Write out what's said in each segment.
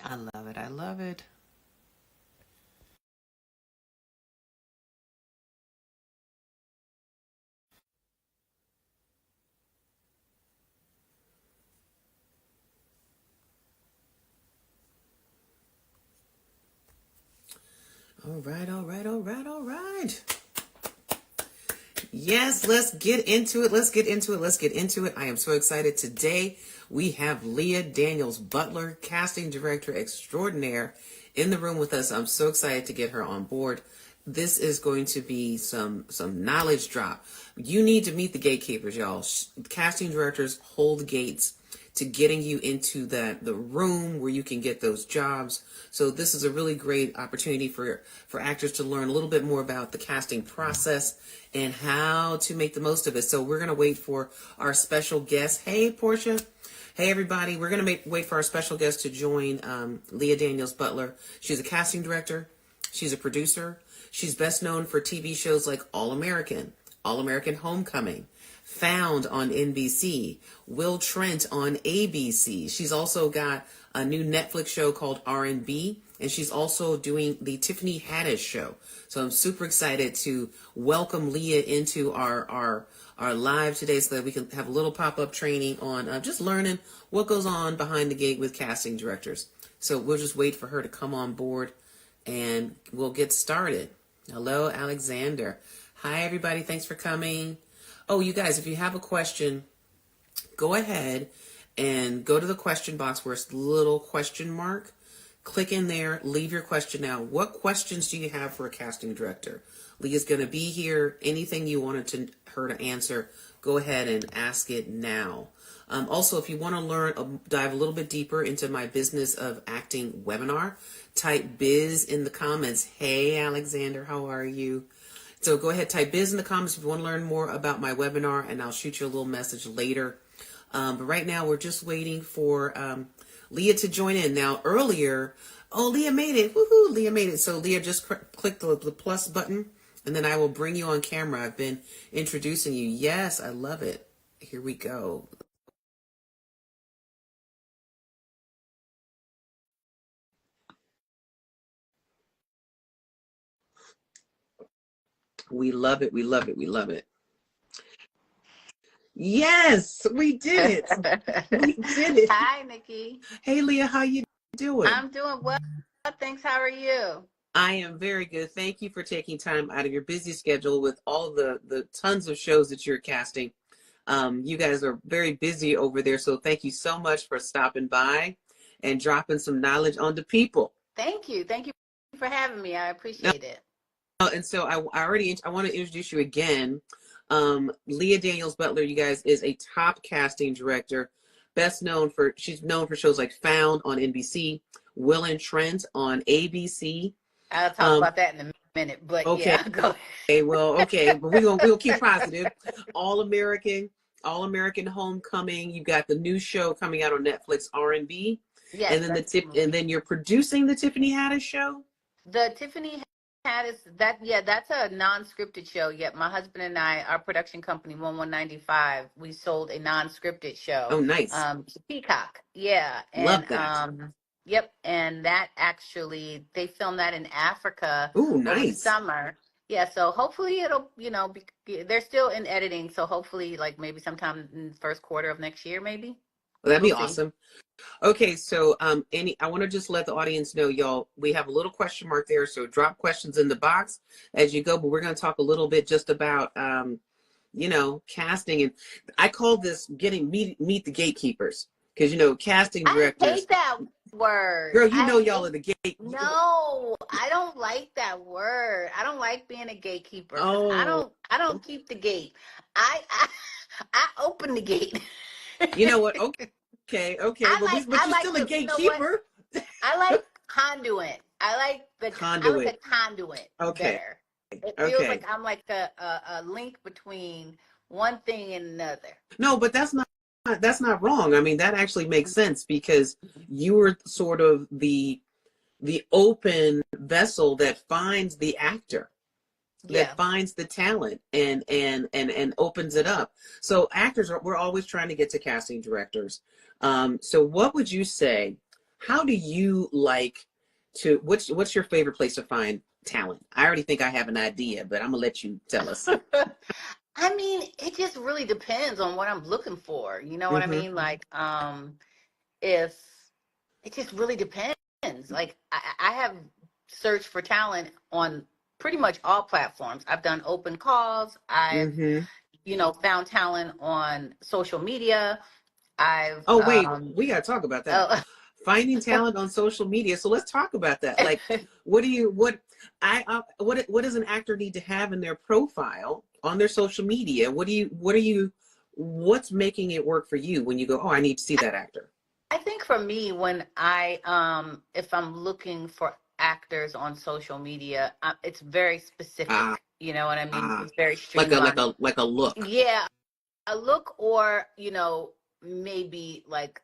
I love it. I love it. All right, all right, all right, all right. Yes, let's get into it. Let's get into it. Let's get into it. I am so excited. Today we have Leah Daniels Butler, casting director extraordinaire, in the room with us. I'm so excited to get her on board. This is going to be some knowledge drop. You need to meet the gatekeepers, y'all. Casting directors hold the gates to getting you into the room where you can get those jobs. So this is a really great opportunity for actors to learn a little bit more about the casting process and how to make the most of it. So we're going to wait for our special guest. Hey, Portia. Hey, everybody. We're going to wait for our special guest to join Leah Daniels Butler. She's a casting director. She's a producer. She's best known for TV shows like All American Homecoming, Found on NBC, Will Trent on ABC. She's also got a new Netflix show called R&B, and she's also doing the Tiffany Haddish show. So I'm super excited to welcome Leah into our live today so that we can have a little pop-up training on just learning what goes on behind the gate with casting directors. So we'll just wait for her to come on board and we'll get started. Hello, Alexander. Hi, everybody. Thanks for coming. Oh, you guys, if you have a question, go ahead and go to the question box where it's the little question mark. Click in there, leave your question now. What questions do you have for a casting director? Leah's going to be here. Anything you wanted her to answer, go ahead and ask it now. Also, if you want to learn, dive a little bit deeper into my business of acting webinar, type biz in the comments. Hey, Alexander, how are you? So go ahead, type biz in the comments if you want to learn more about my webinar, and I'll shoot you a little message later. But right now, we're just waiting for Leah to join in. Now, earlier, Leah made it. Woohoo, Leah made it. So Leah, just click the plus button, and then I will bring you on camera. I've been introducing you. Yes, I love it. Here we go. We love it. We love it. We love it. Yes, we did it. We did it. Hi, Nikki. Hey, Leah, how you doing? I'm doing well. Thanks. How are you? I am very good. Thank you for taking time out of your busy schedule with all the tons of shows that you're casting. You guys are very busy over there, so thank you so much for stopping by and dropping some knowledge on the people. Thank you. Thank you for having me. I appreciate it. And so I want to introduce you again. Leah Daniels Butler, you guys, is a top casting director, she's known for shows like Found on NBC, Will and Trent on ABC. I'll talk about that in a minute, but okay. Yeah, go ahead. Okay, well, okay, but we'll keep positive. All American Homecoming. You got the new show coming out on Netflix, R&B. Yes, and then and then you're producing the Tiffany Haddish show. The Tiffany Haddish, that's a non-scripted show. Yet my husband and I, our production company 1195, we sold a non-scripted show. Oh, nice. To Peacock. Yeah, and love that. Yep, and that actually they filmed that in Africa. Ooh, over the nice. summer. Yeah, so hopefully it'll, they're still in editing, so hopefully like maybe sometime in the first quarter of next year, maybe. Well, that'd be We'll see. awesome. Okay, so I want to just let the audience know, y'all, we have a little question mark there, so drop questions in the box as you go, but we're going to talk a little bit just about casting, and I call this meet the gatekeepers, because casting directors. I hate that word. Girl, y'all are the gate. No, I don't like that word. I don't like being a gatekeeper. Oh. I don't keep the gate. I open the gate. You know what? Okay. But you're still a gatekeeper. I like conduit. I like the conduit. Okay. Better. It feels like I'm like a link between one thing and another. No, but that's not wrong. I mean, that actually makes sense, because you were sort of the open vessel that finds the actor, that finds the talent and opens it up. So actors we're always trying to get to casting directors. So what would you say? how do you like to, what's your favorite place to find talent? I already think I have an idea, but I'm gonna let you tell us. I mean, it just really depends on what I'm looking for. You know what I Mm-hmm. mean? Like, if it just really depends. Like, I have searched for talent on pretty much all platforms. I've done open calls. I've, Mm-hmm. found talent on social media. I've, Oh wait, we gotta talk about that. oh, Finding talent on social media. So let's talk about that. Like, what do you what does an actor need to have in their profile on their social media? What's making it work for you when you go, oh, I need to see that actor? I think for me, when if I'm looking for actors on social media, it's very Ah, specific. You know what I mean? ah, It's very like a streamlined. look. Yeah, a look, or maybe like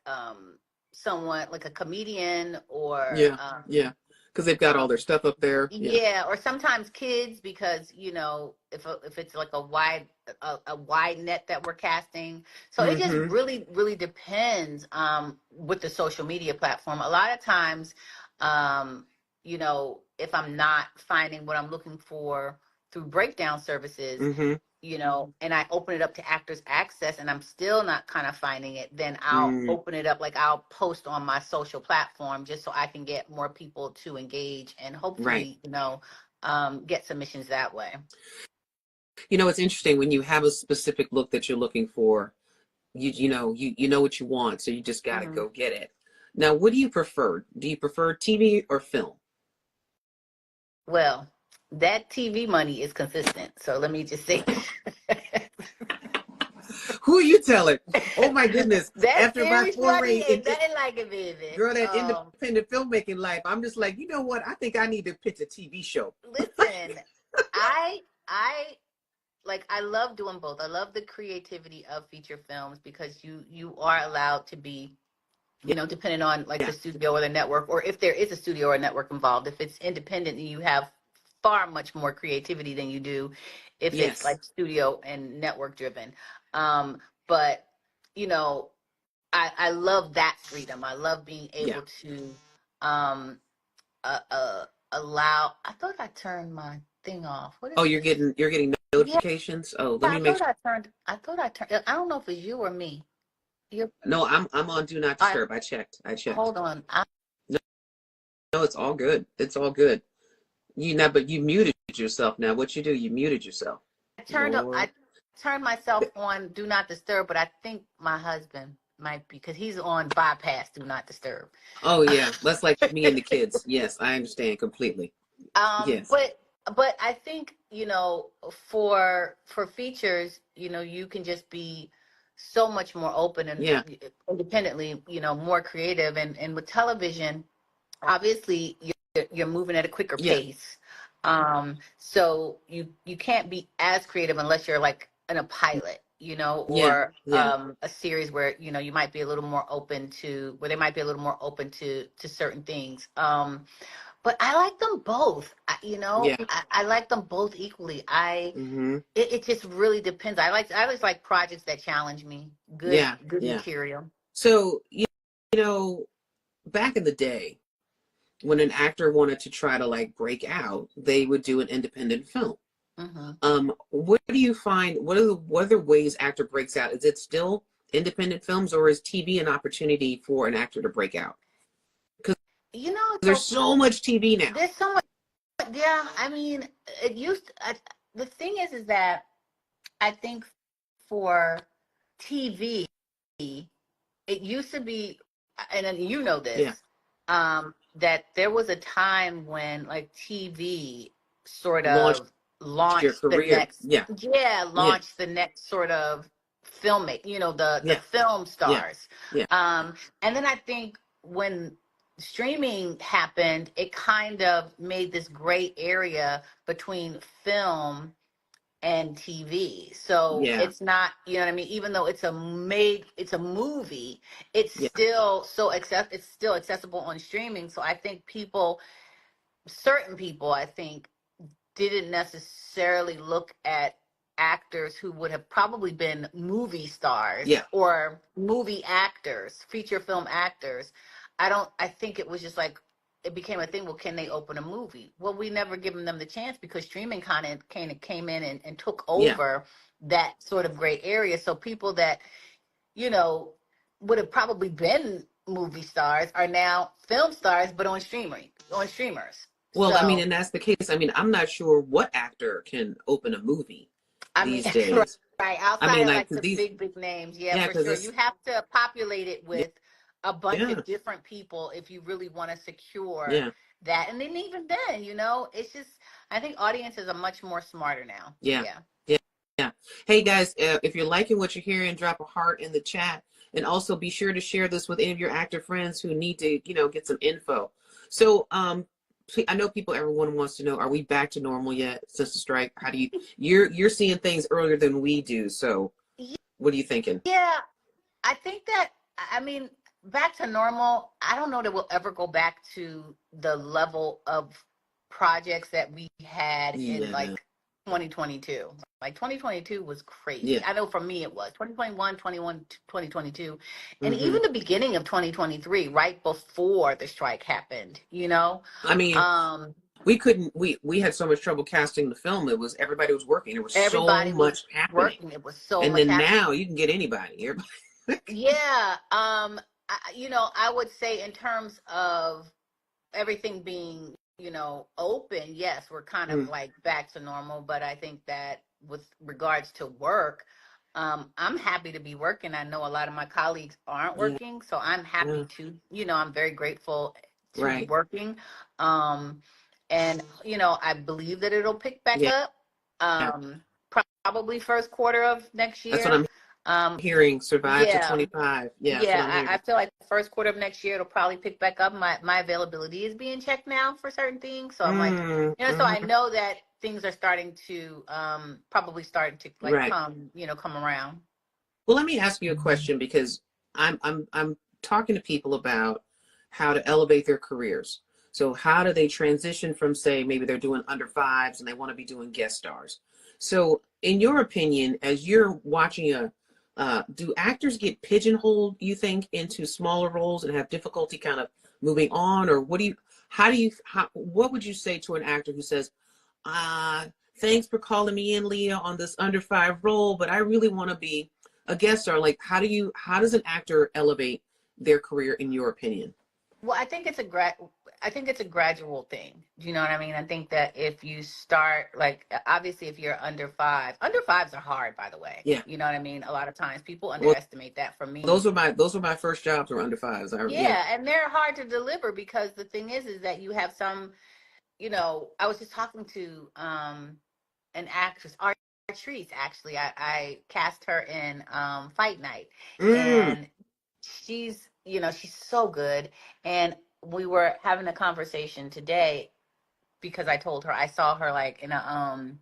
someone like a comedian, or Yeah, yeah. Because they've got all their um stuff up there. Yeah. yeah, or sometimes kids, because if it's like a wide net that we're casting. So it just Mm-hmm. really depends with the social media platform. A lot of times, if I'm not finding what I'm looking for through breakdown services, Mm-hmm. and I open it up to Actors Access and I'm still not kind of finding it, then I'll Mm, open it up, like I'll post on my social platform just so I can get more people to engage and right. hopefully, get submissions that way. It's interesting when you have a specific look that you're looking for. You know what you want, so you just got to Hmm. go get it. Now, what do you prefer? Do you prefer TV or film? Well, that TV money is consistent. So let me just say Who are you telling? Oh my goodness! that After my series foray money in ain't nothing like it, baby. girl, that independent filmmaking life, I'm just like, you know what? I think I need to pitch a TV show. Listen, I I love doing both. I love the creativity of feature films because you are allowed to be, Yeah, depending on like the yeah, studio or the network, or if there is a studio or network involved. If it's independent, you have far much more creativity than you do if it's yes, like studio and network driven. But you know, I love that freedom. I love being yeah. able to um allow. I thought I turned my thing off. What Oh, is this? you're getting Yeah, notifications. Oh, let me I make thought sure. I turned. I don't know if it's you or me. You're. No, I'm on Do Not I Disturb. I checked. I checked. hold on. No, no, it's all good. It's all good. But you muted yourself now. What you do? You muted yourself. I Lord. turned myself on do not disturb, but I think my husband might be, because he's on bypass do not disturb. Oh yeah, that's like me and the kids. Yes, I understand completely. Yes. But I think, for features, you can just be so much more open and Yeah. independently, more creative, and with television, obviously you're moving at a quicker Yeah. pace. So you can't be as creative unless you're like in a pilot, Yeah. or Yeah. a series where you might be a little more open to, where they might be a little more open to certain things. But I like them both. Yeah. I like them both equally. Mm-hmm. It just really depends. I always like projects that challenge me. Yeah. Good Yeah. material. So you know, back in the day, when an actor wanted to try to like break out, they would do an independent film. Hmm. What do you find? What are the ways actor breaks out? Is it still independent films, or is TV an opportunity for an actor to break out? Because there's So so much TV now. there's so much. Yeah, I mean, it used. The thing is that I think for TV, it used to be, and then Yeah. this, that there was a time when like TV sort Launched of your launched the career. next, Yeah. yeah, Yeah. launched the next sort of filmmaking, the Yeah. film Yeah. stars. Yeah. And then I think when streaming happened, it kind of made this gray area between film and TV. So Yeah. it's not, you know what I mean? Even though it's a movie, Yeah. it's still accessible on streaming. So I think certain people, I think, didn't necessarily look at actors who would have probably been movie stars Yeah. or movie actors, feature film actors, I think it was just like, it became a thing. Well, can they open a movie? Well, we never given them the chance because streaming content came in and took Yeah. over that sort of gray area. So people that, you know, would have probably been movie stars are now film stars, but on streamers. Well, I mean, So, and that's the case. I mean, I'm not sure what actor can open a movie I mean, these days. right, I outside mean, of like, like 'cause the these, big names, yeah, yeah, for because sure. it's, You have to populate it yeah, with a bunch yeah, of different people if you really want to secure yeah, that. And then even then, it's just, I think audiences are much more smarter now. yeah, Yeah. yeah, yeah. Hey guys, if you're liking what you're hearing, drop a heart in the chat, and also be sure to share this with any of your actor friends who need to, get some info. So, I know everyone wants to know, are we back to normal yet since the strike? How do you're seeing things earlier than we do. So what are you thinking? Yeah, I think that, I mean, back to normal, I don't know that we'll ever go back to the level of projects that we had in Yeah, like 2022. Like 2022 was crazy. yeah. I know for me it was 2021, 2022, and Hmm. even the beginning of 2023, right before the strike happened, I mean, um, we couldn't, we had so much trouble casting the film. It was, everybody was working. There was so everybody was much happening. working. It was so And much then happening. now you can get anybody. Everybody. Yeah. I would say in terms of everything being, open, yes, we're kind of Mm, like back to normal. But I think that with regards to work, I'm happy to be working. I know a lot of my colleagues aren't yeah, working, so I'm happy yeah, to, I'm very grateful to be right. working. Um, and, I believe that it'll pick back Yeah, up, yeah. um, probably first quarter of next That's what year. I'm Um, hearing. Survive to yeah. 25. Yeah, that's what Yeah, I'm I hearing. feel like the first quarter of next year it'll probably pick back up. My availability is being checked now for certain things. So I'm like, Mm, so I hmm. know that things are starting to probably starting to like Right. come around. Well, let me ask you a question because I'm talking to people about how to elevate their careers. So how do they transition from, say, maybe they're doing under fives and they want to be doing guest stars? So in your opinion, as you're watching do actors get pigeonholed, you think, into smaller roles and have difficulty kind of moving on? Or what would you say to an actor who says, uh, thanks for calling me in, Leah, on this under five role, but I really want to be a guest star. Like, how does an actor elevate their career in your opinion? Well, I think it's a gradual thing. Do you know what I mean? I think that if you start like obviously if you're under fives are hard, by the way. Yeah. You know what I mean? A lot of times people Well, underestimate that. For me, those were my first jobs were under fives. Yeah. yeah, and they're hard to deliver because the thing is that you have some, I was just talking to an actress, Artrice, actually. I cast her in Fight Night, Mm, and she's so good. And we were having a conversation today because I told her I saw her like in a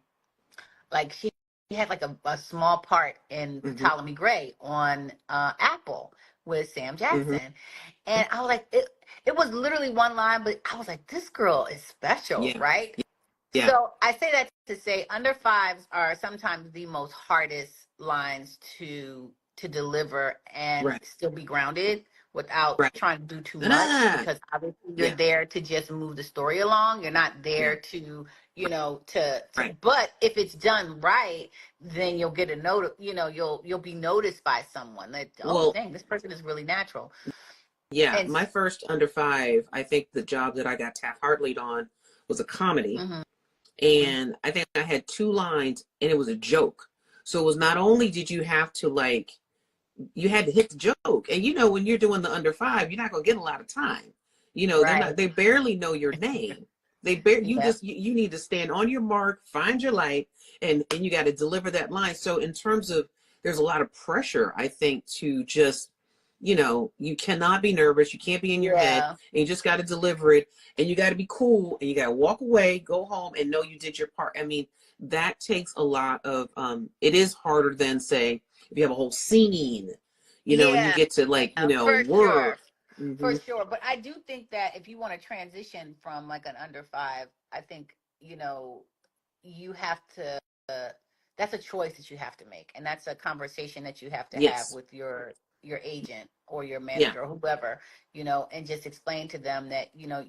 like she had like a small part in mm-hmm, Ptolemy Gray on Apple with Sam mm-hmm. Jackson. And I was like, it was literally one line, but I was like, this girl is special, Yeah. right? Yeah. So I say that to say under fives are sometimes the most hardest lines to deliver and Right. still be grounded without Right. trying to do too much Ah, because obviously you're yeah. there to just move the story along. You're not Yeah. there to, to Right. but if it's done right, then you'll get a note, you'll be noticed by someone that, oh Well, dang, this person is really natural. yeah. And My first under five, I think the job that I got Taft Hartley'd on was a comedy. mhm, And I think I had two lines and it was a joke. So it was not only did you have to you had to hit the joke. And when you're doing the under five, you're not gonna get a lot of time. right. They barely know your name. You Yeah. just you need to stand on your mark, find your light, and you got to deliver that line. So in terms of there's a lot of pressure, I think, to just you cannot be nervous, you can't be in your head, Yeah. and you just got to deliver it, and you got to be cool, and you got to walk away, go home, and know you did your part. I mean, that takes a lot of it is harder than, say, if you have a whole scene, and you Yeah. get to For sure. work. For Hmm. sure. But I do think that if you want to transition from like an under five, I think, you have to, that's a choice that you have to make. And that's a conversation that you have to have Yes. with your, your agent or your Yeah. manager or whoever, you know, and just explain to them that, you know,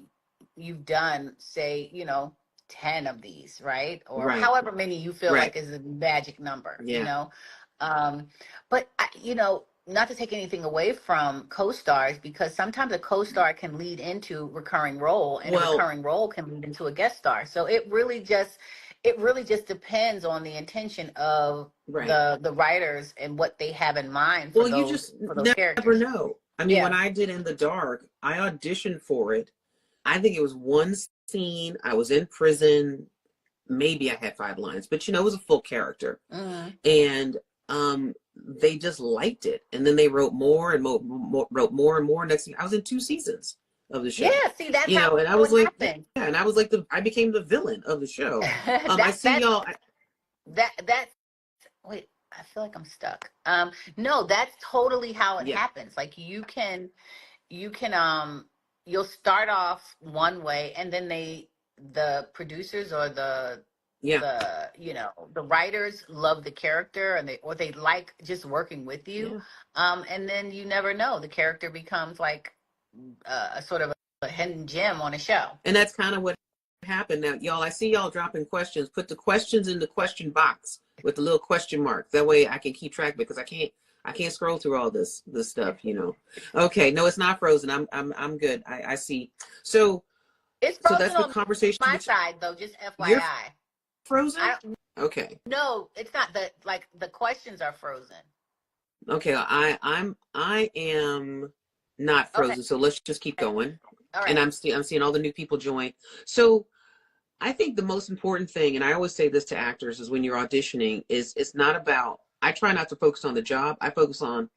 you've done, say, you know, 10 of these, right? Or Right. however many you feel Right. like is a magic number, you Yeah. know. But you know, not to take anything away from co-stars, because sometimes a co-star can lead into recurring role, and a Well, recurring role can lead into a guest star. So it really just depends on the intention of right. the writers and what they have in mind Well, you just for those never characters. know. I mean, when Yeah. I did In the Dark, I auditioned for it. I think it was one scene. I was in prison. Maybe I had 5 lines, but you know, it was a full character. Hmm. And they just liked it. And then they wrote more and wrote more and more. Next thing, I was in 2 seasons of the show. Yeah. See, that's You how know, and I it was like, yeah, happens. and I was like I became the villain of the show. I that see that's y'all. that's wait, I feel like I'm stuck. No, that's totally how it Yeah, happens. Like you can you'll start off one way, and then the producers or yeah, the you know, the writers love the character, and they like just working with you. yeah. And then you never know, the character becomes like a sort of a hidden gem on a show. And that's kind of what happened. Now, y'all, I see y'all dropping questions. Put the questions in the question box with the little question mark. That way I can keep track because I can't scroll through all this stuff, you know. Okay, no, it's not frozen. I'm good. I see. So It's so that's frozen the on conversation my with side though, just you're FYI. frozen? I don't Okay. know. It's not that, like, the questions are frozen. Okay, I am not Okay. frozen. So let's just keep going. All And right. I'm seeing all the new people join. So I think the most important thing, and I always say this to actors, is when you're auditioning, is it's not about. I try not to focus on the job. I focus on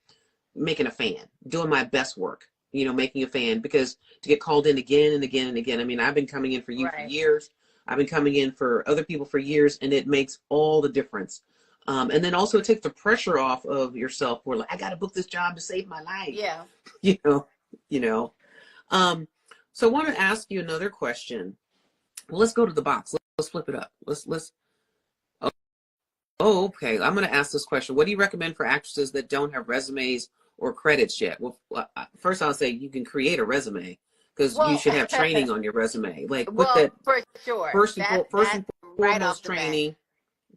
making a fan, doing my best work. You know, making a fan, because to get called in again and again and again. I mean, I've been coming in for you for Right. years. I've been coming in for other people for years, and it makes all the difference. And then also it takes the pressure off of yourself. Where like, I got to book this job to save my life. Yeah. You know, you know. Um, so I want to ask you another question. Well, let's go to the box. Let's flip it up. Let's. Oh, okay. I'm going to ask this question. What do you recommend for actresses that don't have resumes or credits yet? Well, first I'll say you can create a resume because you Well, should have training on your resume. Like put well, that for sure. first and first That and right off foremost the bat. training.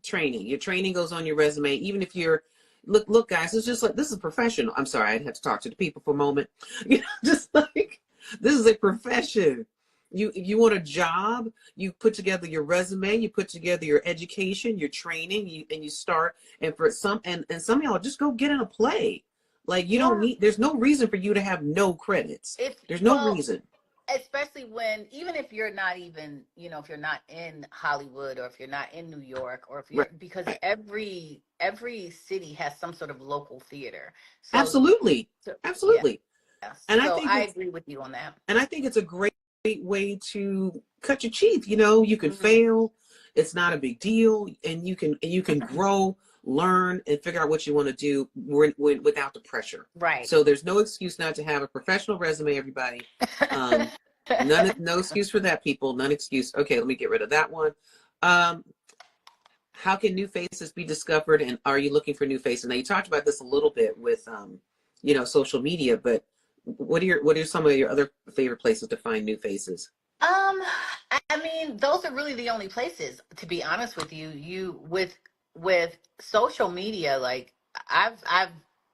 Training. Your training goes on your resume, even if you're look, guys. It's just like this is professional. I'm sorry, I'd have to talk to the people for a moment. You know, just like this is a profession. If you want a job, you put together your resume, you put together your education, your training, and you start. And for some and some of y'all just go get in a play. Like you don't Yeah. need. There's no reason for you to have no credits. If There's no well, reason. especially when, even if you're not even, you know, if you're not in Hollywood, or if you're not in New York, or if you're, Right. because every city has some sort of local theater. So, Absolutely. so yeah. Absolutely. And I So think I it's agree with you on that. And I think it's a great way to cut your teeth. You know, you can Hmm. fail. It's not a big deal. And you can grow, learn, and figure out what you want to do without the pressure. Right. So there's no excuse not to have a professional resume, everybody. Um, no excuse for that, people. None excuse. Okay, let me get rid of that one. Um, how can new faces be discovered, and are you looking for new faces? Now you talked about this a little bit with social media, but what are some of your other favorite places to find new faces? I mean, those are really the only places, to be honest with you. With social media, like, I've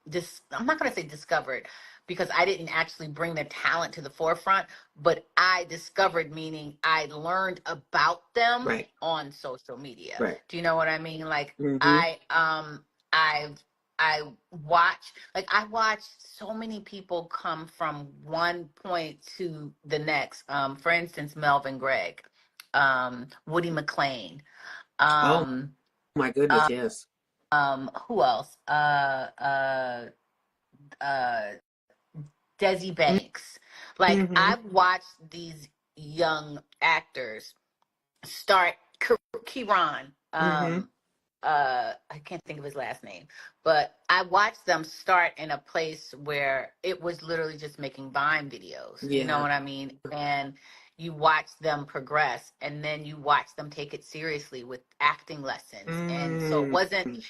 just, I'm not gonna say discovered, because I didn't actually bring their talent to the forefront, but I discovered, meaning I learned about them Right, on social media. right. Do you know what I mean? Like, Mm-hmm. I've I I watched so many people come from one point to the next. For instance, Melvin Gregg, Woody McLean, Oh um, my goodness, yes. who else? Uh, Desi Banks. Like, Mm-hmm. I've watched these young actors start. Kiran, Mm-hmm. I can't think of his last name, but I watched them start in a place where it was literally just making Vine videos. You know Yeah. what I mean? And you watch them progress, and then you watch them take it seriously with acting lessons. And so it Mm, wasn't,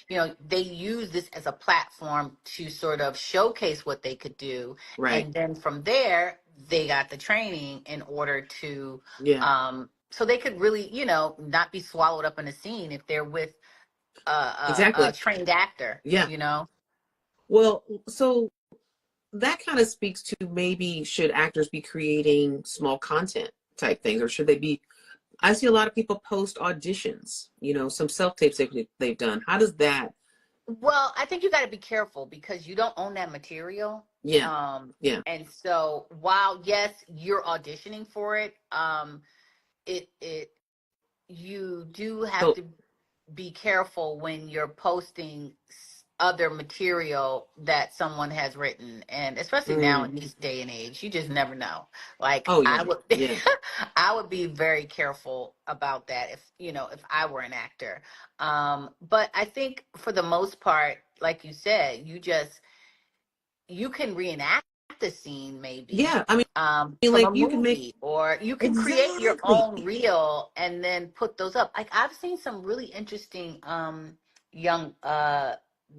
they use this as a platform to sort of showcase what they could do. right. And then from there, they got the training in order to, Yeah. so they could really, not be swallowed up in a scene if they're with a Exactly. trained actor, Yeah. Well, so that kind of speaks to maybe should actors be creating small content type things, or should they be? I see a lot of people post auditions, some self tapes they've done. How does that? Well, I think you got to be careful because you don't own that material. Yeah. Um, Yeah. and so while yes, you're auditioning for it, it you do have So, to be careful when you're posting other material that someone has written, and especially now mm, in this day and age, you just never know. Like oh I yeah. would Yeah. I would be very careful about that if I were an actor. But I think for the most part, like you said, you can reenact the scene maybe, Yeah. I mean, from like a you can make movie, or you can create your exactly. own reel and then put those up. Like I've seen some really interesting young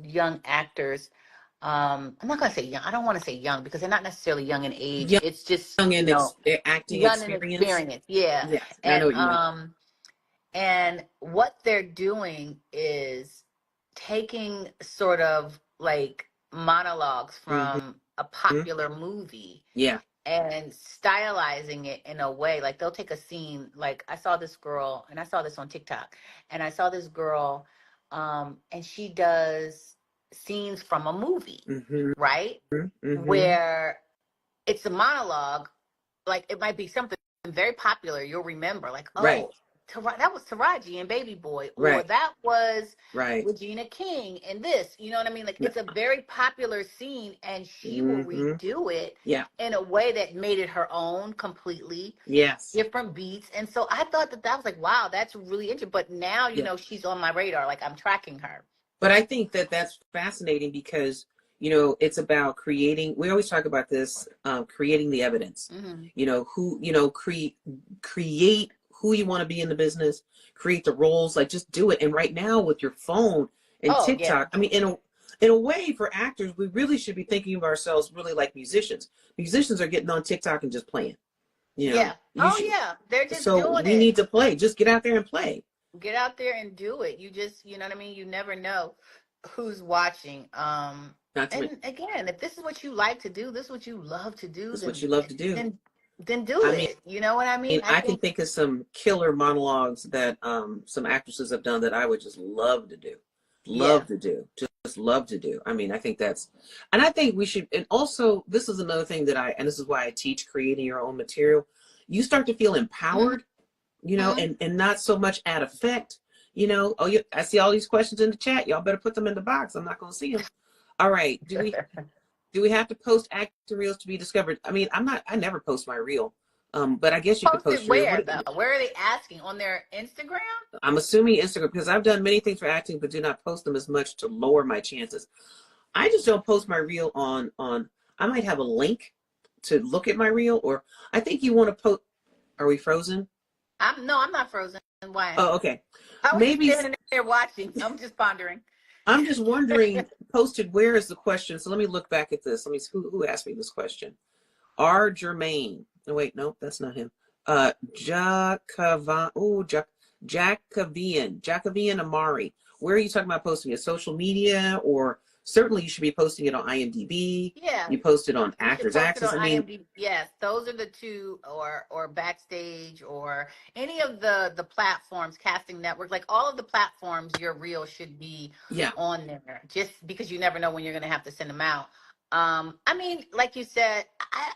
young actors. I'm not gonna say young. I don't want to say young because they're not necessarily young in age. Young It's just and acting young in experience. experience. Yeah, Yes, I know and what you mean. what they're doing is taking sort of like monologues Hmm. from a popular movie Yeah. and stylizing it in a way. Like they'll take a scene, like I saw this girl, and I saw this on TikTok, and I saw this girl, and she does scenes from a movie, Hmm. right? Hmm. Where it's a monologue, like it might be something very popular you'll remember, like, Right. oh, that was Taraji and Baby Boy, or Right. that was Right. Regina King and this, you know what I mean? Like it's a very popular scene, and she will Hmm. redo it Yeah. in a way that made it her own completely, Yes. different beats. And so I thought that was like, wow, that's really interesting. But now, Yeah. she's on my radar, like I'm tracking her. But I think that that's fascinating because, it's about creating, we always talk about this, creating the evidence, Hmm. create who you want to be in the business, create the roles, like just do it. And right now with your phone and Oh yeah. TikTok, I mean, in a way for actors, we really should be thinking of ourselves really like musicians. Musicians are getting on TikTok and just playing, Yeah. you Oh should, yeah, they're just so doing we it. need to play, just get out there and play. Get out there and do it. You just, you know what I mean? You never know who's watching. Not to mention, And again, if this is what you like to do, this is what you love to do, that's what you love to do. then then do I mean, it. You know what I mean? I I can think, think of some killer monologues that some actresses have done that I would just love to do. yeah. Love to do. Just love to do. I mean, I think that's, and I think we should, and also this is another thing and this is why I teach creating your own material. You start to feel empowered, Hmm. and not so much at effect, oh, I see all these questions in the chat. Y'all better put them in the box. I'm not going to see them. All right. Do we have to post actor reels to be discovered? I mean, I never post my reel. But I guess you could Posted post your reel. where though? Where are they asking? On their Instagram? I'm assuming Instagram, because I've done many things for acting, but do not post them as much to lower my chances. I just don't post my reel on, I might have a link to look at my reel, or I think you want to post, are we frozen? I'm not frozen. Why? Oh, okay. I was just Maybe, standing there watching. I'm just pondering. I'm just wondering, posted where is the question? So let me look back at this. Let me see who asked me this question. R. Germain. Oh, wait, no, that's not him. Jacovan, Jacovian Amari. Where are you talking about posting it? Social media, or certainly you should be posting it on IMDb. Yeah. You post it on You should Actors post it Access. on I mean, IMDb. Yes, those are the two, or Backstage, or any of the platforms, Casting Network, like all of the platforms. Your reel should be yeah, on there, just because you never know when you're going to have to send them out. I mean, like you said, I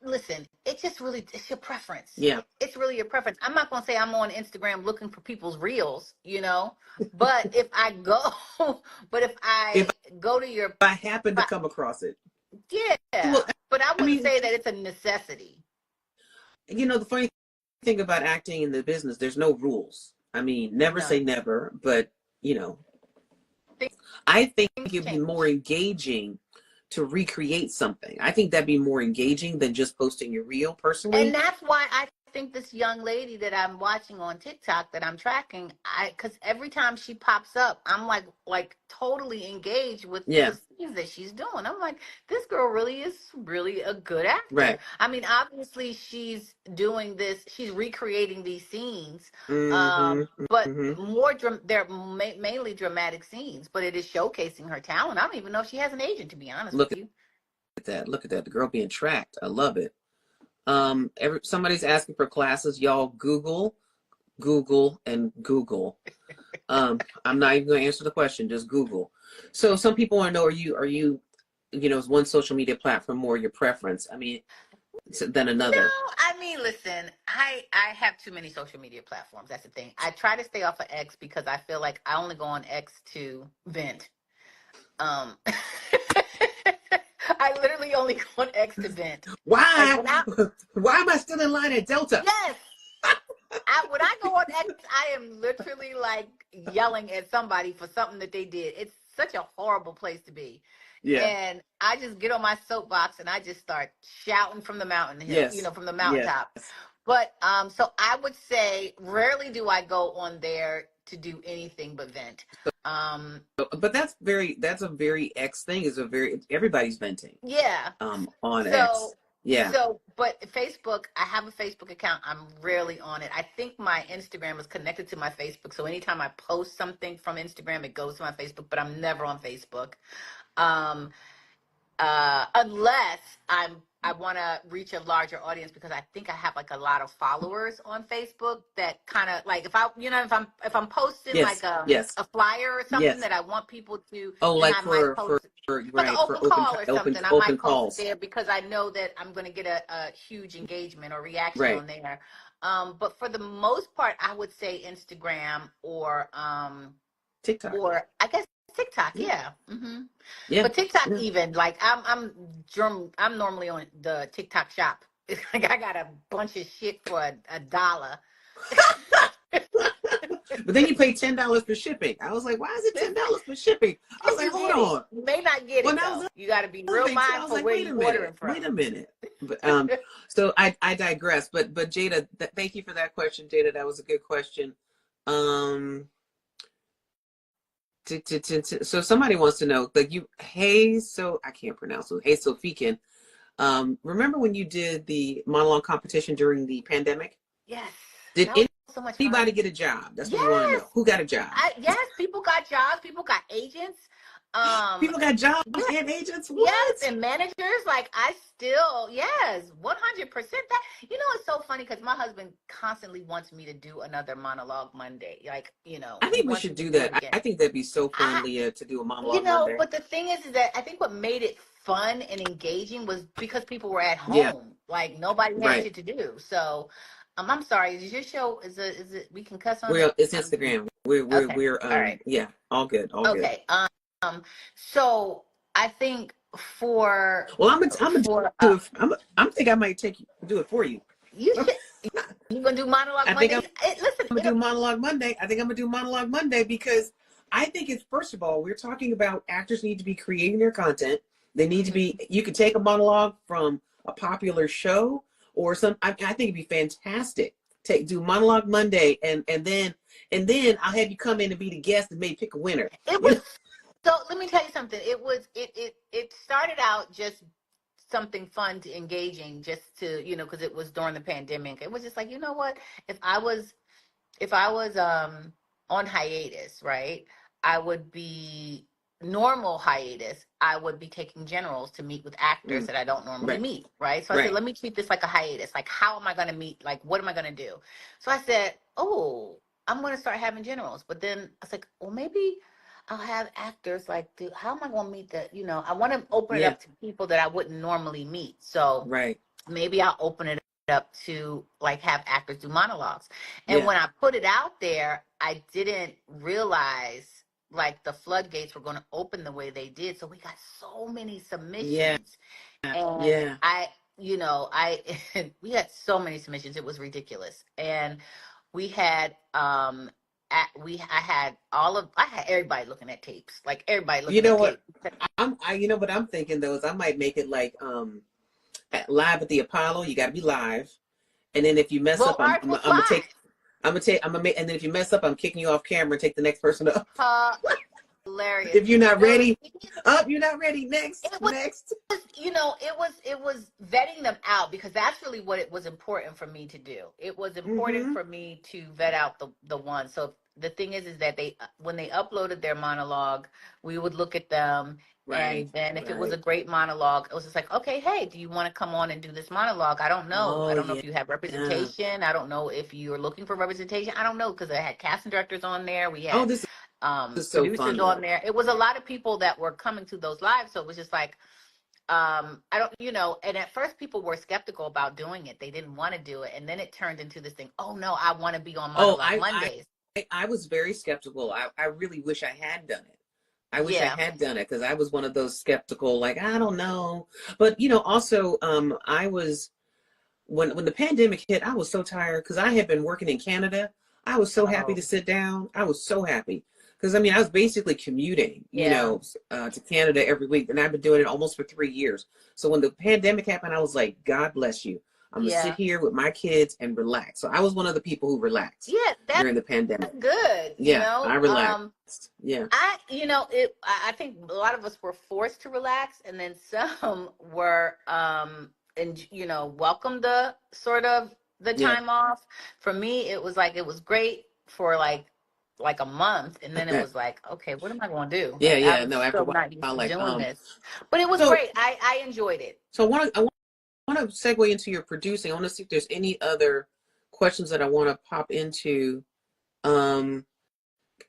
listen. It's just really, it's your preference. yeah. It's really your preference. I'm not going to say I'm on Instagram looking for people's reels, but if I go, but if If I go to your, I happen to come across it, yeah, well, but I I wouldn't mean, say that it's a necessity. the funny thing about acting in the business, there's no rules. I mean, never say None. never, but you know, I think Things it'd be more change. engaging to recreate something. I think that'd be more engaging than just posting your reel And personally. that's why I think this young lady that I'm watching on TikTok that I'm tracking, because every time she pops up, I'm like totally engaged with the Yeah, scenes that she's doing. I'm like, this girl really is really a good actor. right. I mean, obviously she's doing this, she's recreating these scenes, Mm-hmm. but Mm-hmm. they're mainly dramatic scenes, but it is showcasing her talent. I don't even know if she has an agent, to be honest Look with you. at that. Look at that. The girl being tracked. I love it. Somebody's asking for classes. Y'all Google, and Google. I'm not even going to answer the question. Just Google. So some people want to know: is one social media platform more your preference? I mean, than No, another. I mean, listen, I have too many social media platforms. That's the thing. I try to stay off of X because I feel like I only go on X to vent. Um, I literally only go on X to vent. Like Why? when I Why am I still in line at Delta? yes, when I go on X, I am literally like yelling at somebody for something that they did. It's such a horrible place to be. Yeah. And I just get on my soapbox and I just start shouting from the mountain hill, Yes. from the Yes. mountaintop. But so I would say rarely do I go on there to do anything but vent. Um, But that's a very X thing. Is a very everybody's venting. yeah. On X. So Yeah. but Facebook, I have a Facebook account. I'm rarely on it. I think my Instagram is connected to my Facebook. So anytime I post something from Instagram, it goes to my Facebook, but I'm never on Facebook. Um, unless I want to reach a larger audience because I think I have like a lot of followers on Facebook that kind of like if I'm posting like Yes. Yes. a flyer or something Yes. that I want people to, Oh, then like I might for post like an right for open call or something. I open might post it calls. there because I know that I'm going to get a huge engagement or reaction Right. on there. But for the most part, I would say Instagram TikTok. or I guess TikTok. Yeah. Yeah. Hmm. Yeah. But TikTok, Yeah. even like I'm normally on the TikTok shop. It's like I got a bunch of shit for a dollar. But then you pay $10 for shipping. I was like, why is it Listen, $10 for shipping? I was if like, you hold get it, on. you may not get Well, it that was though. You got to be the other real thing too. I was mindful like, where wait a you minute, ordering wait from. a minute. But so I digress. But Jada, thank you for that question, Jada. That was a good question. Um, so somebody wants to know, like so I can't pronounce it. Hey, Sofikin. Remember when you did the monologue competition during the pandemic? Yes, Did that was so much anybody fun. get a job? That's what we want to Yes, know. Who got a job? yes. People got jobs. People got agents. Um, People got jobs yeah, and agents. yes, What? and managers, like I still, yes, 100%. That it's so funny because my husband constantly wants me to do another monologue Monday. Like, I he think we wants should me to do do it that. again. I think that'd be so fun, I, Leah, to do a monologue Monday. but the thing is that I think what made it fun and engaging was because people were at Yeah, home, like nobody had right. shit to do. So, I'm sorry. Is your show? Is it? We can cuss on it. Well, it's Instagram. Okay. All right. Yeah, all good, all good. Okay. So I think Well, I'm gonna for do it. I'm think I might do it for you. you should you gonna do monologue I think I'm Mondays? Listen, gonna do monologue Monday. I think I'm gonna do monologue Monday because I think it's first of all we're talking about actors need to be creating their content. They need to mhm. be. You could take a monologue from a popular show or some. I think it'd be fantastic. Do monologue Monday and then I'll have you come in and be the guest and maybe pick a winner. It You was know? so. Let me tell you something. It started out just something fun to engaging, just to because it was during the pandemic. It was just like what if I was on hiatus, right? I would be normal hiatus. I would be taking generals to meet with actors Mm, that I don't normally right, meet, right? So I said, right. let me treat this like a hiatus. Like, how am I going to meet? Like, what am I going to do? So I said, oh, I'm going to start having generals. But then I was like, well, maybe I'll have actors like, how am I going to meet I want to open it Yeah, up to people that I wouldn't normally meet. So right. maybe I'll open it up to like have actors do monologues. And Yeah, when I put it out there, I didn't realize like the floodgates were going to open the way they did. So we got so many yeah, submissions. And yeah. I we had so many submissions. It was ridiculous. And we had I had everybody looking at tapes, like everybody You looking know at what? tapes. You know what I'm thinking though is I might make it like live at the Apollo. You got to be live, and then if you mess Well, up, ours was live. I'm gonna make, and then if you mess up, I'm kicking you off camera and take the next person up. Hilarious. If you're not No, ready, up, you're not ready. Next, it was, next. it was vetting them out, because that's really what it was important for me to do. It was important Mm-hmm. for me to vet out the ones. So the thing is that they when they uploaded their monologue, we would look at them, Right, and then if it was a right. great monologue, it was just like, okay, hey, do you want to come on and do this monologue? I don't know. I Oh don't know yeah, if you have yeah. representation. I don't know if you're looking for representation. I don't know, because I had casting directors on there. We Oh, had this is so producers fun on though. there. It was a lot of people that were coming to those lives, so it was just like, I don't, and at first people were skeptical about doing it. They didn't want to do it, and then it turned into this thing. Oh no, I want to be on Oh, Monologue Mondays. I was very skeptical. I really wish I had done it. I wish I Yeah. had done it because I was one of those skeptical, like I don't know. But also, I was when the pandemic hit, I was so tired because I had been working in Canada. I was so happy Oh, to sit down. I was so happy because I mean I was basically commuting, yeah. to Canada every week, and I've been doing it almost for 3 years. So when the pandemic happened, I was like, God bless you. I'm gonna sit Yeah. here with my kids and relax. So I was one of the people who relaxed Yeah, that's during the pandemic. good. Yeah, I relaxed. Yeah, I think a lot of us were forced to relax, and then some were, and welcome the sort of the yeah, time off. For me, it was like, it was great for like a month, and then it was like, okay, what am I going to do? yeah, I yeah. was No, after a so not used while, to like doing this, but it was so great. I enjoyed it. I want to segue into your producing. I want to see if there's any other questions that I want to pop into. Um,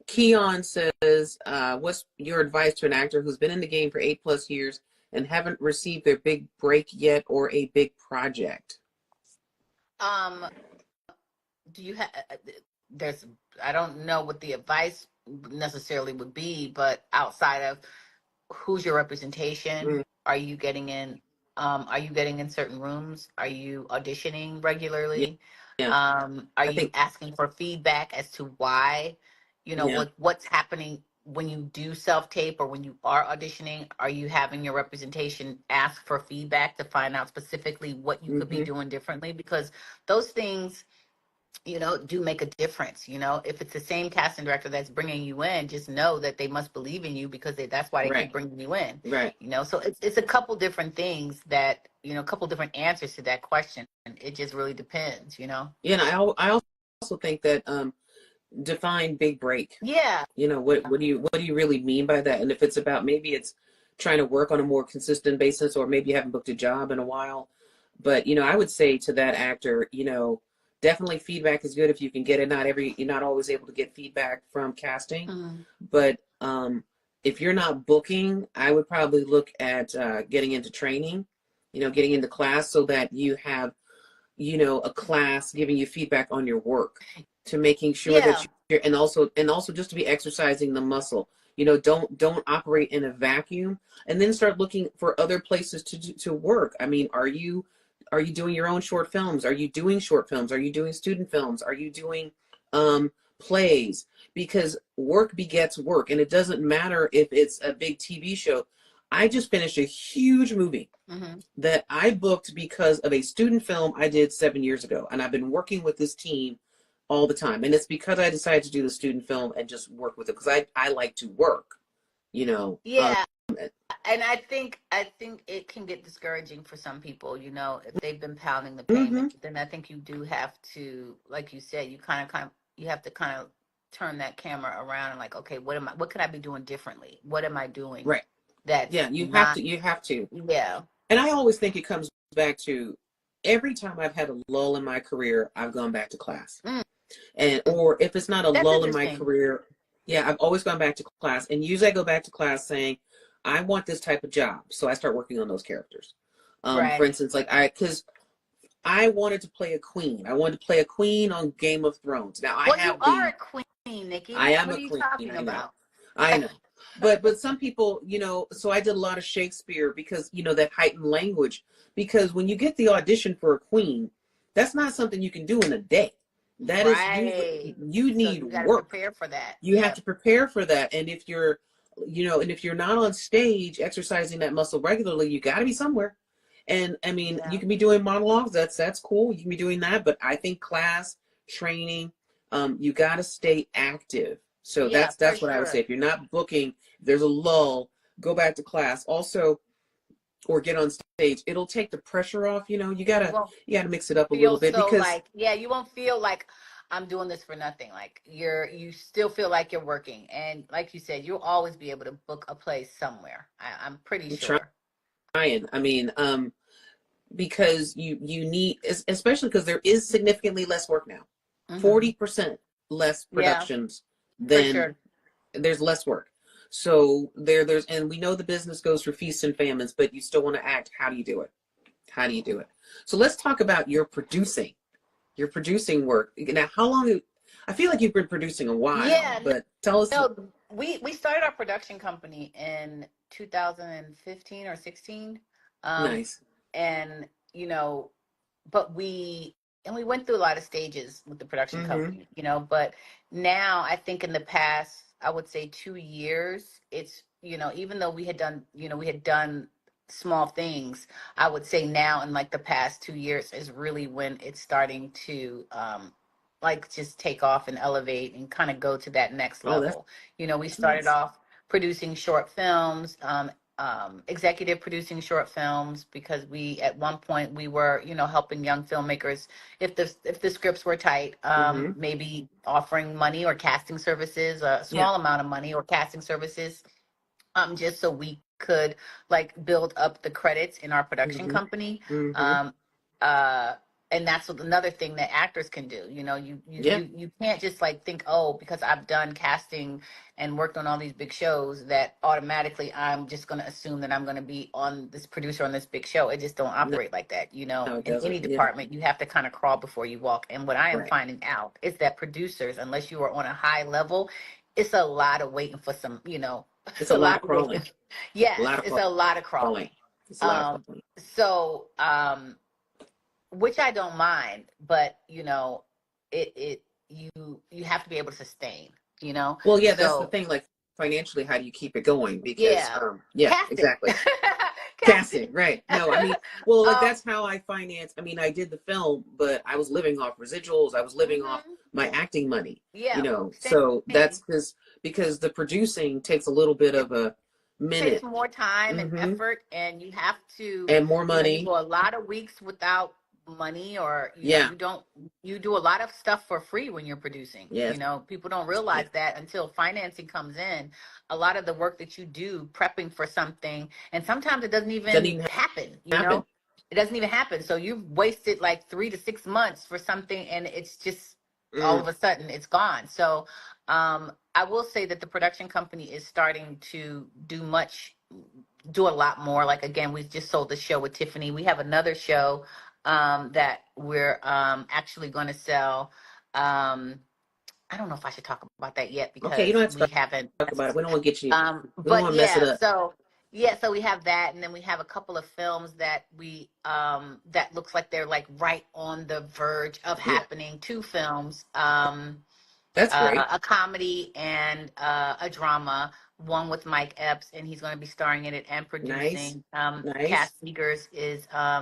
Keon says, "What's your advice to an actor who's been in the game for 8+ years and haven't received their big break yet or a big project?" Um, do you have? There's. I don't know what the advice necessarily would be, but outside of who's your representation? Mm, Are you getting in certain rooms? Are you auditioning yeah, regularly? yeah. Are I you think, asking for feedback as to why, yeah, what's happening when you do self tape, or when you are auditioning? Are you having your representation ask for feedback to find out specifically what you could be hmm doing differently? Because those things, do make a difference. If it's the same casting director that's bringing you in, just know that they must believe in you, because that's why they right, keep bringing you in. right. So it's a couple different things that, a couple different answers to that question. And it just really depends. Yeah, and I also think that define big break. Yeah. What do you really mean by that? And if it's about, maybe it's trying to work on a more consistent basis, or maybe you haven't booked a job in a while. But I would say to that actor, definitely feedback is good if you can get it. You're not always able to get feedback from casting, Mhm. but if you're not booking, I would probably look at getting into training, getting into class so that you have a class giving you feedback on your work, to making sure that Yeah. you're, and also just to be exercising the muscle. Don't operate in a vacuum, and then start looking for other places to work. I mean, are you doing your own short films? Are you doing short films? Are you doing student films? Are you doing plays? Because work begets work, and it doesn't matter if it's a big TV show. I just finished a huge movie Hmm. that I booked because of a student film I did 7 years ago. And I've been working with this team all the time. And it's because I decided to do the student film and just work with it, because I like to work, you know. Yeah. And I think it can get discouraging for some people, if they've been pounding the Mm-hmm. pavement. Then I think you do have to, like you said, you have to kind of turn that camera around and, like, okay, what can I be doing differently? What am I doing Right. that's Yeah, you have not? to. You have to. Yeah. And I always think it comes back to, every time I've had a lull in my career, I've gone back to class. Mm, And or if it's not a that's lull in my interesting. career, yeah, I've always gone back to class. And usually I go back to class saying, I want this type of job. So I start working on those characters. For Right. instance, because I wanted to play a queen. I wanted to play a queen on Game of Thrones. Now I Well, you have are the a queen, I Nikki. am What a are you queen, talking I know. about? I know. But some people, so I did a lot of Shakespeare, because that heightened language. Because when you get the audition for a queen, that's not something you can do in a day. That is usually, Right. you So need you got to work. prepare for that. You have Yep. to prepare for that. And if you're, and if you're not on stage exercising that muscle regularly, you got to be somewhere. And I mean, you Yeah. can be doing monologues. That's cool. You can be doing that. But I think class training, you got to stay active. So Yeah, for that's what I would say. sure. If you're not booking, if there's a lull, go back to class. Also, or get on stage. It'll take the pressure off. You won't You gotta mix it up a feel little bit so because like, yeah, you won't feel like I'm doing this for nothing. Like you still feel like you're working. And like you said, you'll always be able to book a place somewhere. I'm pretty I'm sure. trying. I mean, because you need, especially because there is significantly less work now. Hmm. 40% less Yeah, productions for than sure. there's less work. So there's and we know the business goes through feasts and famines, but you still want to act. How do you do it? How do you do it? So let's talk about your producing work. Now, how long? I feel like you've been producing a while, Yeah, but tell us. no, we started our production company in 2015 or 16. Um, Nice. and but we went through a lot of stages with the production Mm-hmm. company, but now I think in the past, I would say 2 years, it's, even though we had done small things, I would say now in like the past 2 years is really when it's starting to like just take off and elevate and kind of go to that next Oh, level. We that's started nice. off producing short films, executive producing short films, because we at one point we were helping young filmmakers, if the scripts were tight, Mm-hmm. maybe offering money or casting services, a Yeah. small amount of money or casting services, just so we could like build up the credits in our production Mm-hmm. company. Mm-hmm. Um, uh, and that's another thing that actors can do. Yeah. You can't just like think, oh, because I've done casting and worked on all these big shows, that automatically I'm just going to assume that I'm going to be on this producer on this big show. It just don't No, operate like that. no, it In doesn't. any Yeah. department, you have to kind of crawl before you walk. And what I am Right. finding out is that producers, unless you are on a high level, it's a lot of waiting for some, It's it's a a lot lot of of waiting. crawling. A Yes, lot of it's a lot of crawling. crawling. It's a lot of Um, crawling. so which I don't mind, but it you have to be able to sustain, Well, yeah, that's the So thing. Like financially, how do you keep it going? Because, yeah, yeah, casting, exactly. casting. Casting, right? No, I mean, well, like um, that's how I finance. I mean, I did the film, but I was living off residuals. I was living off mhm, my acting money. yeah, So that's same. because the producing takes a little bit It of a takes minute, more time and hmm effort, and you have to, and more you money. go a lot of weeks without money, or Yeah. you do a lot of stuff for free when you're producing. Yes. People don't Yeah. realize that until financing comes in. A lot of the work that you do prepping for something, and sometimes it doesn't Doesn't even even happen. happen. It doesn't even happen, so you've wasted like 3 to 6 months for something, and it's just all Mm. of a sudden it's gone. So I will say that the production company is starting to do a lot more. Like, again, we just sold the show with Tiffany. We have another show that we're actually going to sell. Um, I don't know if I should talk about that yet Okay, you because don't have to we haven't. talk about it. We don't want to get you. We don't But want to mess it yeah, up. so we have that, and then we have a couple of films that we that looks like they're like right on the verge of Yeah, happening. Two films. that's great. A comedy and a drama. One with Mike Epps, and he's going to be starring in it and Nice, producing. nice. Cass Seegers is uh,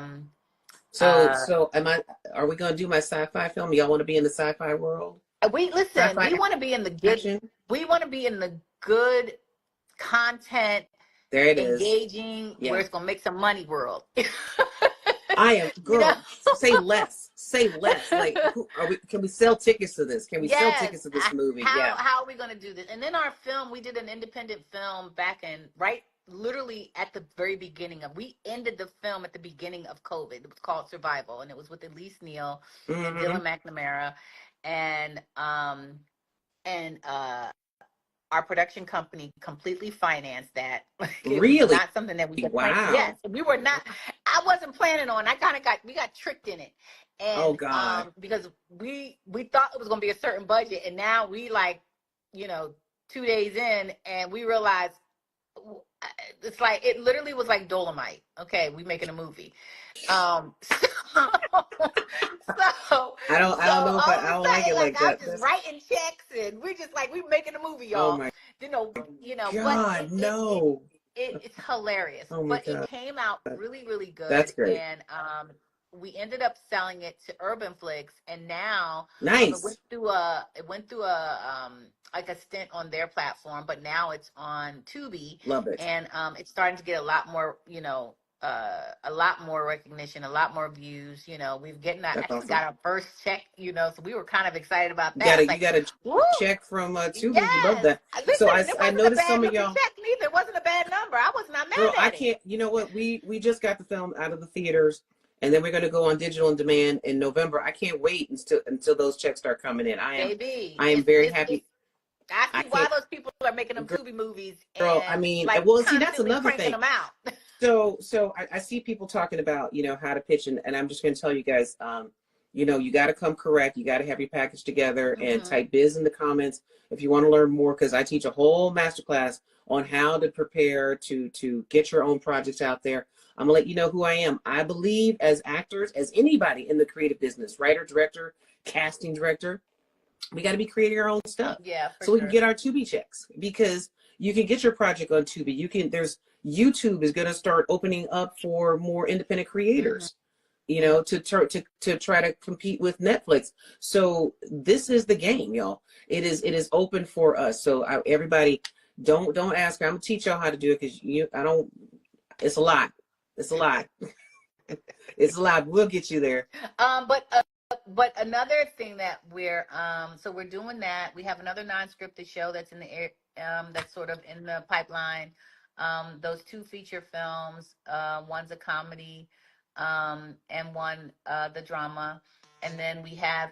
So am I? Are we gonna do my sci-fi film? Y'all want to be in the sci-fi world? we listen. We Sci-fi want to be in the good. action. We want to be in the good content, There it is. engaging, where Yeah, it's going to make some money world. I am. you know. Girl, say less. Say less. Like, who are we? Can we sell tickets to this? Can we sell Yes. tickets to this movie? How Yeah, how are we going to do this? And then our film, we did an independent film back in right literally at the very beginning of, we ended the film at the beginning of COVID. It was called Survival, and it was with Elise Neal and hmm Dylan McNamara, and our production company completely financed that. It was Really? not something that we had planned. Yes, Wow. we were not. I wasn't planning on. I kind of we got tricked in it, Oh and God. because we thought it was going to be a certain budget, and now we like, you know, 2 days in, and we realized it's like it literally was like Dolomite. Okay, we making a movie. So, so, I don't. I don't so know if all I of a don't like like it Like like I'm that. just That's, writing checks and we're just like we're making a movie, oh y'all. my But God, no. it's hilarious. Oh my But it God. came out really, really That's good, great. and we ended up selling it to Urban Flicks, and now Nice. it went through a like a stint on their platform, but now it's on Tubi, Love it. and it's starting to get a lot more, a lot more recognition, a lot more views. We've getting That's actually awesome. got our first check, so we were kind of excited about You that. gotta It's you like, got a woo, check from Tubi. We love yes. that. So Listen, and it I wasn't a noticed bad some of looking y'all. check neither. It wasn't a bad number. I was not Girl, mad I at it. can't. You know what? We just got the film out of the theaters, and then we're going to go on digital on demand in November. I can't wait until those checks start coming in. Baby, I am very happy. I I see why can't, those people are making them Tubi movies girl. I and mean, like well, see, that's constantly another cranking thing. them out. So I see people talking about how to pitch, and I'm just going to tell you guys, you got to come correct. You got to have your package together and Hmm. type biz in the comments if you want to learn more, because I teach a whole masterclass on how to prepare to get your own projects out there. I'm gonna let you know who I am. I believe as actors, as anybody in the creative business, writer, director, casting director, we got to be creating our own stuff Yeah, for so we can sure. get our Tubi checks, because you can get your project on Tubi. There's YouTube is going to start opening up for more independent Hmm. creators, to try to compete with Netflix. So this is the game, y'all. It is open for us. So everybody, don't ask. I'm gonna teach y'all how to do it, because I don't. It's a lot. It's a lot. It's a lot. We'll get you there. But another thing that we're doing that. We have another non-scripted show that's in the air, that's sort of in the pipeline. Those two feature films, one's a comedy, and one the drama, and then we have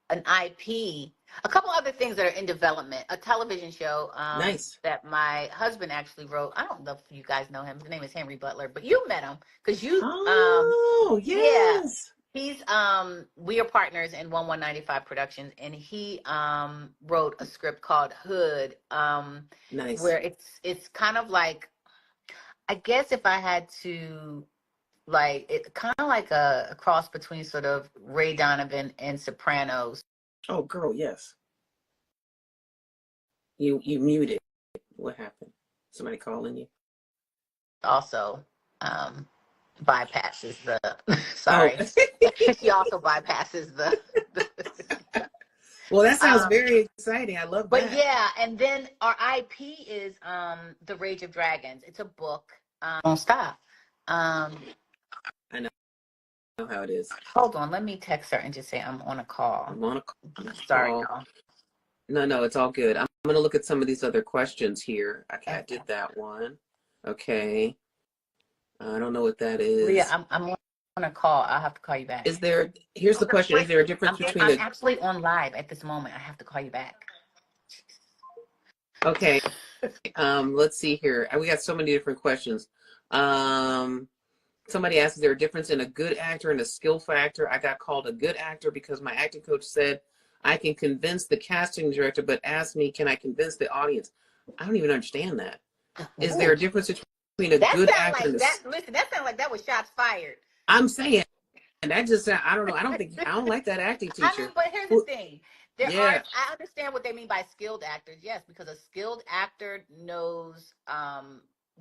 an IP, a couple other things that are in development, a television show Nice. that my husband actually wrote. I don't know if you guys know him. His name is Henry Butler, but you met him because Oh yeah, yes. he's we are partners in 1195 Productions, and he wrote a script called Hood, Nice. where it's kind of like, I guess if I had to, like, it kind of like a cross between sort of Ray Donovan and Sopranos. Oh girl, yes. You muted. What happened? Somebody calling you? Also, um, bypasses the. Oh, Sorry, she also bypasses the. well, that sounds um, very exciting. I love but that. yeah, and then our IP is The Rage of Dragons. It's a book. Don't stop. Um, I know how it is. Hold on, let me text her and just say I'm on a call. I'm on a Sorry, call. y'all. No, it's all good. I'm going to look at some of these other questions here. Okay, I Okay. did that one. Okay. I don't know what that Leah, is. I'm on a call. I'll have to call you back. Here's the question. Is there a difference between I'm a, actually on live at this moment. I have to call you back. okay, let's see here. We got so many different questions. Um, Somebody asked, is there a difference in a good actor and a skillful actor? I got called a good actor because my acting coach said I can convince the casting director, but asked me, can I convince the audience? I don't even understand that. Is there Ooh, a difference between a that good sounds actor and like a, that. Listen, that sounds like that was shots fired. I'm saying, and that just sound, I don't know. I don't like that acting I mean, teacher. but here's the Who, thing. yeah, I understand what they mean by skilled actors. Yes, because a skilled actor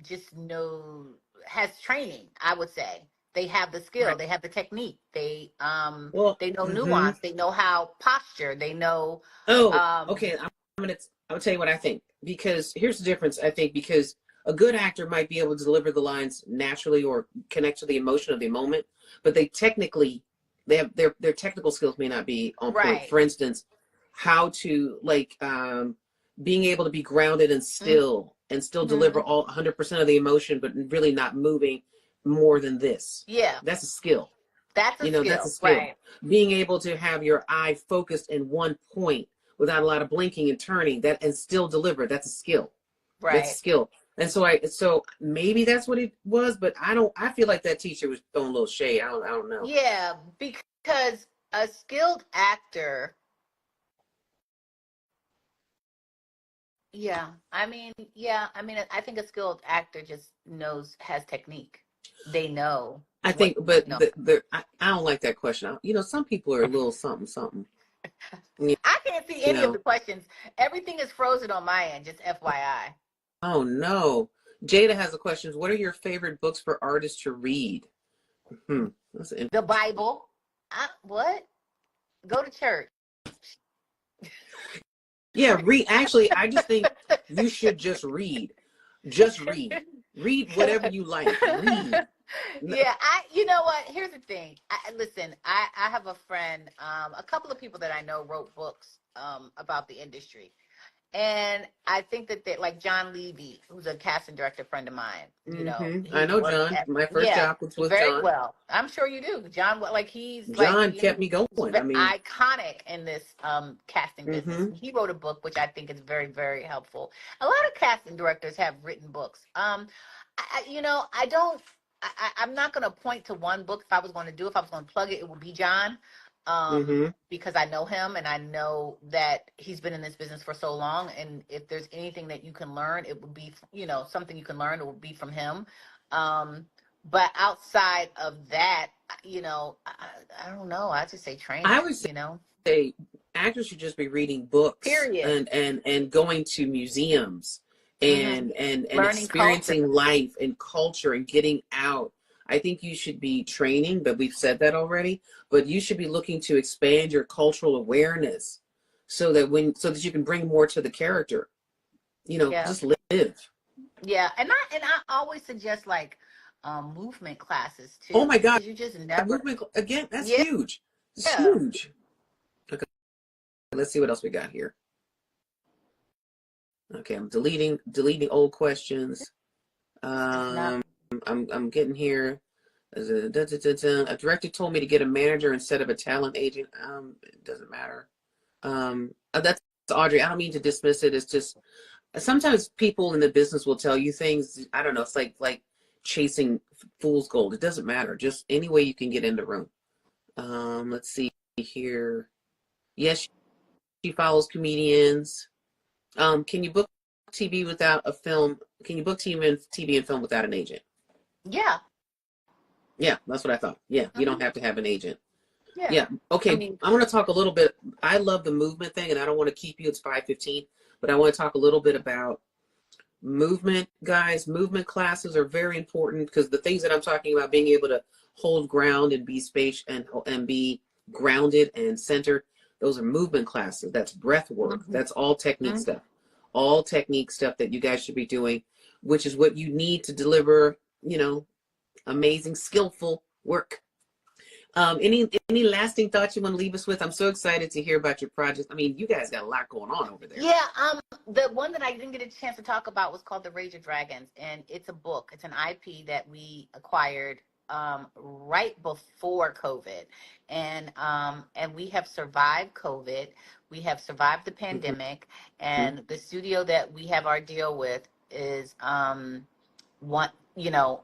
just know, has training, I would say. They have the skill, right. they have the technique. Well, They know nuance, they know how posture, they know oh, um okay. I'm gonna tell you what I think, because here's the difference. I think because a good actor might be able to deliver the lines naturally or connect to the emotion of the moment, but they have their technical skills may not be on point. right. For instance, how to being able to be grounded and still deliver Mm-hmm. all 100% of the emotion, but really not moving more than this. Yeah, That's a skill. that's a That's a skill, skill. right. Being able to have your eye focused in one point without a lot of blinking and turning, that and still deliver, that's a skill. That's a Right. skill. And so maybe that's what it was, but I feel like that teacher was throwing a little shade. I don't know. Yeah, because a skilled actor, I mean, I think a skilled actor just has technique. They know. I What think, but no. I don't like that question. You know, some people are a little something, something. I can't see You any of know, the questions. Everything is frozen on my end, just FYI. oh no. Jada has a question. What are your favorite books for artists to read? Hmm. That's an The Bible. What? Go to church. Yeah, read. Actually, I just think you should just read. Just read. Read whatever you like. Read. Yeah, you know what? Here's the thing. Listen, I have a friend, a couple of people that I know wrote books about the industry. And I think that they, like John Levy, who's a casting director friend of mine, I he know worked John. at, My first yeah, job was with very John. well. I'm sure you do. John, like he's like, John kept me he's going. I mean, iconic in this casting business. mm-hmm. He wrote a book, which I think is very, very helpful. A lot of casting directors have written books. I don't, I'm not going to point to one book. If I was going to plug it, it would be John. Mm-hmm. Because I know him and I know that he's been in this business for so long. And if there's anything that you can learn, it would be, something you can learn, it would be from him. But outside of that, I don't know. I just say I training, would say actors should just be reading books period. and going to museums Mm-hmm. and Learning culture. experiencing life and culture and getting out. I think you should be training, but we've said that already. But you should be looking to expand your cultural awareness so that you can bring more to the character. Yeah. Just live. Yeah. And I always suggest like movement classes Oh too, my God, because you just never, movement again. That's yeah. huge. It's Yeah. huge. Okay, let's see what else we got here. Okay, I'm deleting old questions. It's not. Um, I'm getting here. A director told me to get a manager instead of a talent agent. It doesn't matter. That's Audrey. I don't mean to dismiss it. It's just sometimes people in the business will tell you things. I don't know. It's like chasing fool's gold. It doesn't matter. Just any way you can get in the room. Let's see here. Yes, she follows comedians. Can you book TV without a film? Can you book TV and film without an agent? Yeah. Yeah, that's what I thought. Yeah, you don't Mm-hmm. have to have an agent. Yeah. Yeah. I Okay. mean, I want to talk a little bit. I love the movement thing, and I don't want to keep you. It's 5:15, but I want to talk a little bit about movement, guys. Movement classes are very important because the things that I'm talking about, being able to hold ground and be space and be grounded and centered, those are movement classes. That's breath work. mm-hmm. That's all technique Mm-hmm. stuff. All technique stuff that you guys should be doing, which is what you need to deliver, amazing, skillful work. Any lasting thoughts you want to leave us with? I'm so excited to hear about your project. I mean, you guys got a lot going on over there. Yeah, the one that I didn't get a chance to talk about was called The Rage of Dragons, and it's a book. It's an IP that we acquired right before COVID, and we have survived COVID. We have survived the Mm-hmm. pandemic, and the studio that we have our deal with is one,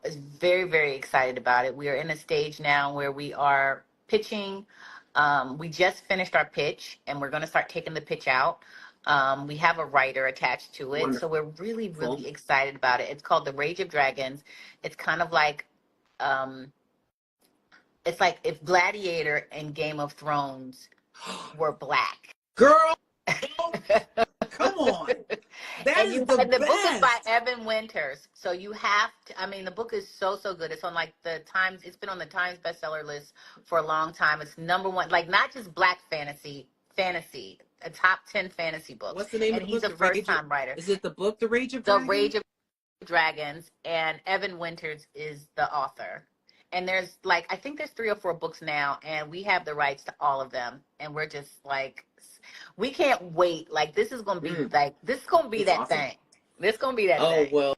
is very, very excited about it. We are in a stage now where we are pitching. We just finished our pitch and we're going to start taking the pitch out. We have a writer attached to it. So Wonderful. we're really, really excited about it. It's called The Rage of Dragons. It's kind of like, um, it's like if Gladiator and Game of Thrones were black. Girl, come on. That is the And the book is by best. Evan Winters. So you have to, I mean, the book is so, so good. It's on like it's been on the Times bestseller list for a long time. It's number one, like not just black fantasy, a top 10 fantasy books. What's the name of And the he's book? a first time writer. Is it the book, The Rage of The Dragons? Rage of Dragons, and Evan Winters is the author. And there's like, I think there's 3 or 4 books now, and we have the rights to all of them. And we're just like, we can't wait. Like, this is going to be this is going to be It's that awesome. thing. This is going to be that Oh, thing. well,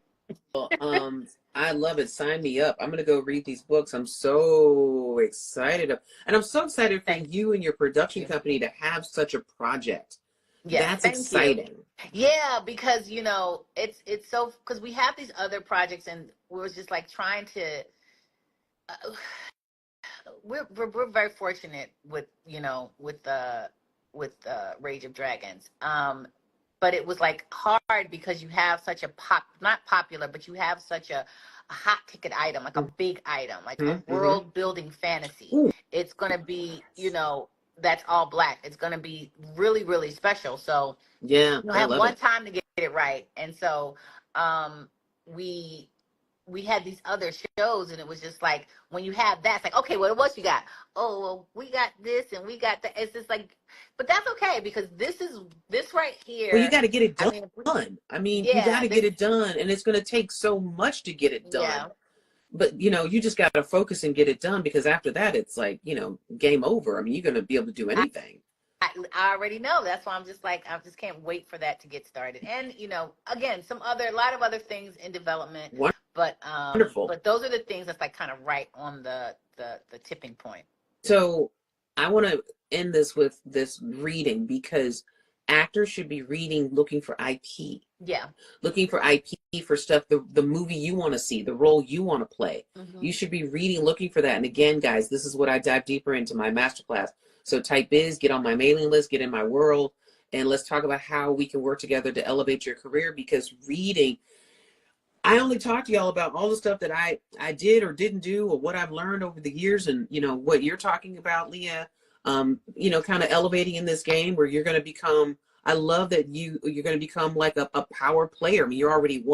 I love it. Sign me up. I'm going to go read these books. I'm so excited. And I'm so excited for you and your production company to have such a project. Yes, That's thank exciting. you. Yeah, because it's so, because we have these other projects and we're just like trying to we're very fortunate with Rage of Dragons. But it was like hard because you have such a not popular, but you have such a hot ticket item, like a big item, like a Mm-hmm. world building fantasy. Ooh, It's going to be, that's all Black. It's going to be really, really special. So yeah, you'll I have love one it. time to get it right. And so we we had these other shows, and it was just like, when you have that, it's like, okay, what else you got? Oh, well, we got this and we got that. It's just like, but that's okay, because this right Well, you here. got to get it I mean, done. I mean, you got yeah, to get this, it done, and it's going to take so much to get it done. yeah. But you just got to focus and get it done, because after that, it's like, game over. I mean, you're going to be able to do anything. I already know. That's why I'm just like, I just can't wait for that to get started. And again, a lot of other things in development, but Wonderful. those are the things that's like kind of right on the tipping point. So I want to end this with this reading, because actors should be reading, looking for IP. Yeah. Looking for IP for stuff, the movie you want to see, the role you want to play. Mm-hmm. You should be reading, looking for that. And again, guys, this is what I dive deeper into my masterclass. So type biz, get on my mailing list, get in my world, and let's talk about how we can work together to elevate your career. Because reading, I only talk to y'all about all the stuff that I did or didn't do, or what I've learned over the years. And what you're talking about, Leah, kind of elevating in this game where you're going to become, I love that you're going to become like a power player. I mean, you're already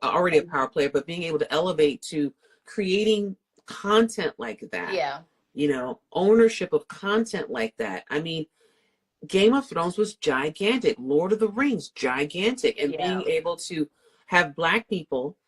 already a power player, but being able to elevate to creating content like that. Yeah. Ownership of content like that. I mean, Game of Thrones was gigantic. Lord of the Rings, gigantic. And being able to have Black people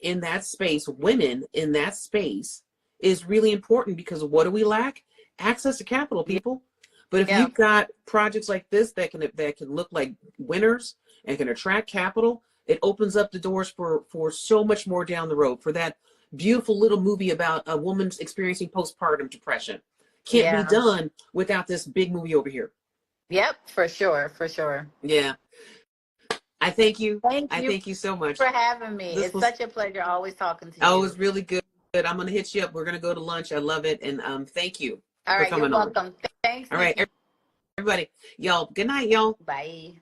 in that space, women in that space, is really important, because what do we lack? Access to capital, people. But if you've got projects like this that can look like winners and can attract capital, it opens up the doors for so much more down the road. For that beautiful little movie about a woman's experiencing postpartum depression, can't be done without this big movie over here. Yep, for sure, for sure. Yeah. I thank you. Thank I you thank you so much for having me. It's such a pleasure always talking to you. Oh, it was really good. I'm going to hit you up. We're going to go to lunch. I love it. And thank you All for right, coming you're welcome. Thanks. All right, everybody. Y'all, good night, y'all. Bye.